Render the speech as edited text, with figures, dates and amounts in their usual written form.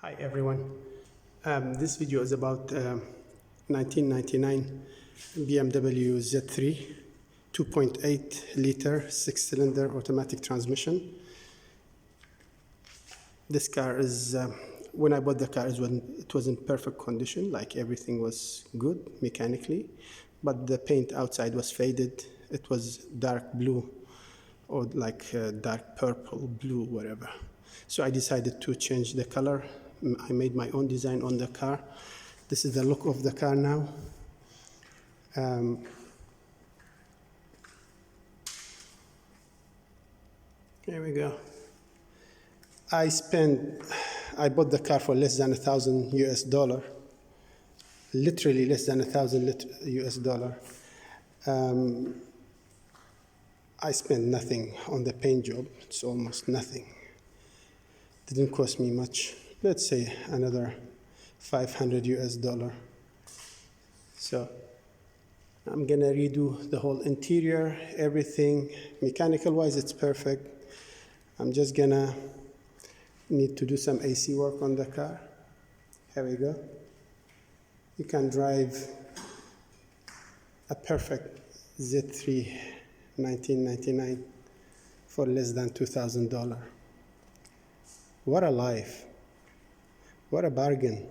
Hi everyone. This video is about 1999 BMW Z3 2.8 liter 6-cylinder automatic transmission. This car is, when I bought the car, it was in perfect condition, like everything was good mechanically, but the paint outside was faded. It was dark blue or like dark purple, blue, whatever. So I decided to change the color. I made my own design on the car. This is the look of the car now. Here we go. I bought the car for less than $1,000 US, literally less than $1,000 US. I spent nothing on the paint job. It's almost nothing. Didn't cost me much. Let's say another $500 US. So I'm gonna redo the whole interior, everything. Mechanical wise, it's perfect. I'm just gonna need to do some AC work on the car. Here we go. You can drive a perfect Z3 1999 for less than $2,000. What a life. What a bargain.